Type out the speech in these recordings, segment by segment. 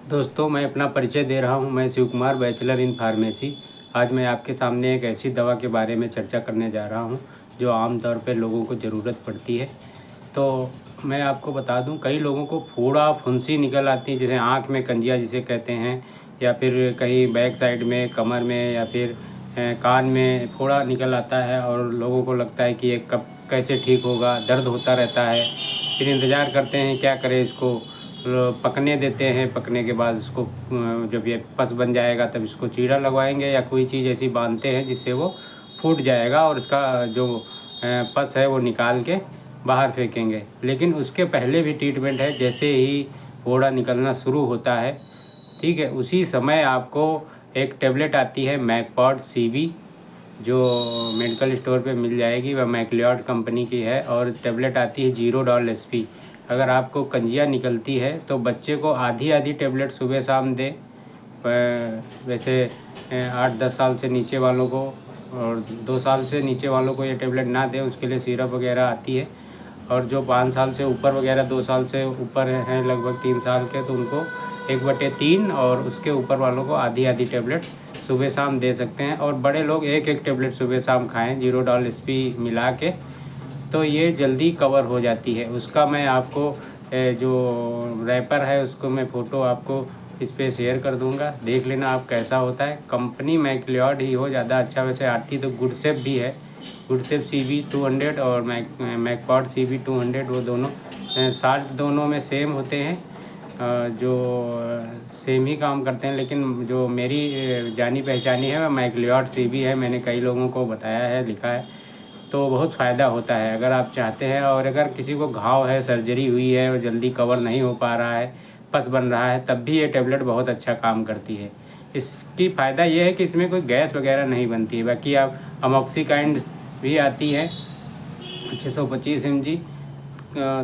दोस्तों, मैं अपना परिचय दे रहा हूं। मैं Shiv Kumar, bachelor in pharmacy. आज मैं आपके सामने एक ऐसी दवा के बारे में चर्चा करने जा रहा हूं जो आम तौर पे लोगों को ज़रूरत पड़ती है। तो मैं आपको बता दूं, कई लोगों को फोड़ा फुंसी निकल आती है, जैसे आँख में कंजिया जिसे कहते हैं, या फिर कहीं बैक साइड में, कमर में, या फिर कान में फोड़ा निकल आता है और लोगों को लगता है कि ये कब कैसे ठीक होगा, दर्द होता रहता है। फिर इंतज़ार करते हैं क्या करें, इसको पकने देते हैं। पकने के बाद इसको जब ये पस बन जाएगा तब इसको चीरा लगवाएंगे या कोई चीज़ ऐसी बांधते हैं जिससे वो फूट जाएगा और इसका जो पस है वो निकाल के बाहर फेंकेंगे। लेकिन उसके पहले भी ट्रीटमेंट है। जैसे ही फोड़ा निकलना शुरू होता है, ठीक है, उसी समय आपको एक टेबलेट आती है मैकपॉड सीबी, जो मेडिकल स्टोर पे मिल जाएगी। वह मैक्लियॉड कंपनी की है और टेबलेट आती है जीरोडॉल एसपी। अगर आपको कंजिया निकलती है तो बच्चे को आधी आधी टेबलेट सुबह शाम दें। वैसे 8-10 साल से नीचे वालों को और 2 साल से नीचे वालों को ये टेबलेट ना दें, उसके लिए सिरप वगैरह आती है। और जो 5 साल से ऊपर वगैरह, 2 साल से ऊपर हैं, लगभग 3 साल के, तो उनको 1/3 और उसके ऊपर वालों को आधी आधी टेबलेट सुबह शाम दे सकते हैं। और बड़े लोग एक एक टेबलेट सुबह शाम खाएं जीरोडॉल एसपी मिला के, तो ये जल्दी कवर हो जाती है। उसका मैं आपको जो रैपर है उसको मैं फ़ोटो आपको इस पे शेयर कर दूंगा, देख लेना आप कैसा होता है। कंपनी मैक्लियॉड ही हो, ज़्यादा अच्छा वैसे आती तो गुडसेप भी है। गुडसेप CB200 और मैकपॉड CB200, वो दोनों साल्ट दोनों में सेम होते हैं, जो सेम ही काम करते हैं। लेकिन जो मेरी जानी पहचानी है वह मैक्लियॉड CB है। मैंने कई लोगों को बताया है, लिखा है, तो बहुत फ़ायदा होता है अगर आप चाहते हैं। और अगर किसी को घाव है, सर्जरी हुई है और जल्दी कवर नहीं हो पा रहा है, पस बन रहा है, तब भी ये टेबलेट बहुत अच्छा काम करती है। इसकी फ़ायदा ये है कि इसमें कोई गैस वगैरह नहीं बनती है। बाकी आप अमॉक्सिकाइंड भी आती है 625 mg,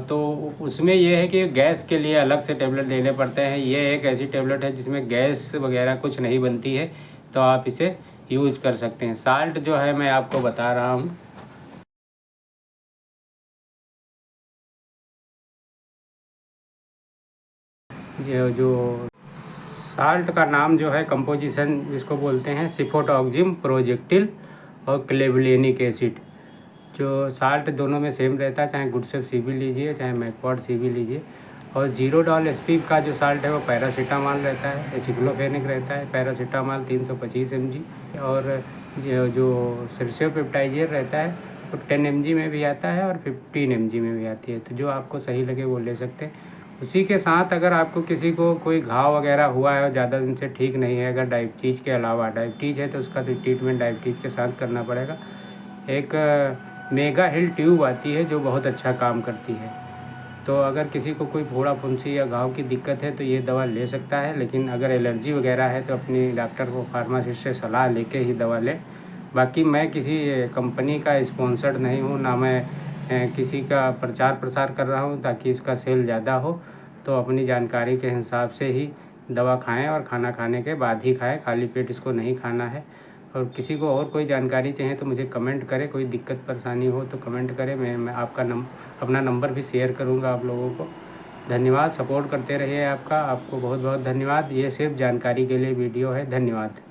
तो उसमें यह है कि गैस के लिए अलग से टेबलेट लेने पड़ते हैं। ये एक ऐसी टेबलेट है जिसमें गैस वगैरह कुछ नहीं बनती है, तो आप इसे यूज कर सकते हैं। साल्ट जो है मैं आपको बता रहा हूँ, ये जो साल्ट का नाम जो है, कंपोजिशन जिसको बोलते हैं, सिफोटॉक्जिम प्रोजेक्टिल और क्लेवलेनिक एसिड। जो साल्ट दोनों में सेम रहता है, चाहे गुडसेप CB लीजिए चाहे मैकपॉड CB लीजिए। और जीरोडॉल एसपी का जो साल्ट है वो पैरासीटामॉल रहता है, एसिक्लोफेनिक रहता है। पैरासीटामॉल 325 mg, और जो सर्सियोपेप्टाइजर रहता है वो 10 mg में भी आता है और 15 mg में भी आती है। तो जो आपको सही लगे वो ले सकते हैं। उसी के साथ अगर आपको किसी को कोई घाव वगैरह हुआ है और ज़्यादा दिन से ठीक नहीं है, अगर डायबिटीज़ के अलावा, डायबिटीज़ है तो उसका तो ट्रीटमेंट डायबिटीज़ के साथ करना पड़ेगा। एक मेगा हिल ट्यूब आती है जो बहुत अच्छा काम करती है। तो अगर किसी को कोई फोड़ा फुंसी या घाव की दिक्कत है तो ये दवा ले सकता है। लेकिन अगर एलर्जी वगैरह है तो अपनी डॉक्टर को, फार्मासिस्ट से सलाह लेके ही दवा लें। बाकी मैं किसी कंपनी का स्पॉन्सर्ड नहीं हूँ, ना मैं किसी का प्रचार प्रसार कर रहा हूँ ताकि इसका सेल ज़्यादा हो। तो अपनी जानकारी के हिसाब से ही दवा खाएं और खाना खाने के बाद ही खाएं, खाली पेट इसको नहीं खाना है। और किसी को और कोई जानकारी चाहिए तो मुझे कमेंट करें, कोई दिक्कत परेशानी हो तो कमेंट करें। मैं आपका अपना नंबर भी शेयर करूंगा आप लोगों को। धन्यवाद, सपोर्ट करते रहिए। आपको बहुत बहुत धन्यवाद। ये सिर्फ जानकारी के लिए वीडियो है। धन्यवाद।